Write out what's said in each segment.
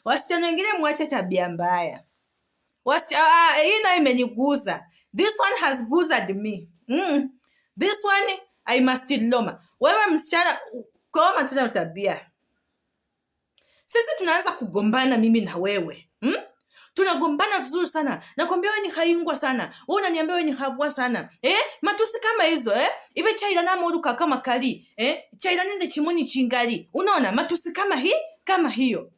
Wasichana wengine mwache tabia mbaya. Hii nayo imeniguza. This one has guzed me. This one I must loma. Wewe msichana koma tuna tabia. Sisi tunaanza kugombana mimi na wewe. Tunagombana vizuri sana. Nakwambia wewe ni haingwa sana. Wewe unaniambia wewe ni habwa sana. Matusi kama hizo, ibe chaira na moruka kama kali. Chaira nende chimoni chingali. Unaona matusi kama hiyo.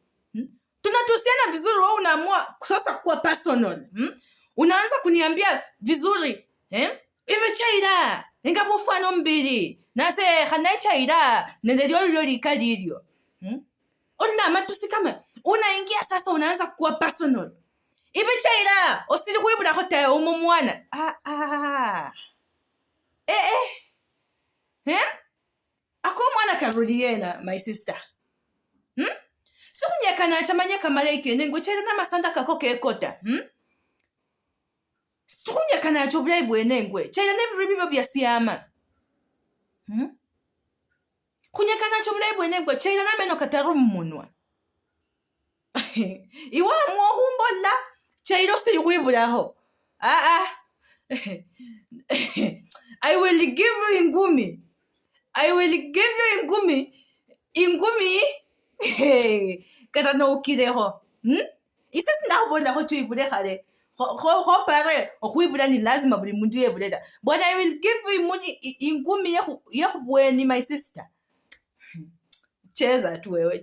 Tunatusiana vizuri, wewe unaamua sasa kuwa personal. Unaanza kuniambia vizuri. Ibe chaira ngabufano mbili. Nase hana chaira nende lyo likalilyo. Ona matusi kama unaingia sasa unaanza kuwa personal. Ibe chaira osiri kwibura hotaye umumwana. Ako mwana Caroliena, my sister. Sikunyekana chamanyeka malaike nengo chaira na masanda kako kekota. Sikunyekana chobulai bwenengwe. Chaira nebibibo byasiyama. Kunyekana chobulai bwenengwe chaira na meno kataru mmunwa. Iwa mwohumbola chaira osiri kwiburaho. I will give you ingumi. Ingumi. Kada no ukireho. Isa sinabola ho tuibure kale. Ho pare okwibura ni lazima buli mundu yebuleda. But I will give you ingumi ya kubweni, my sister. Cheza tu wewe.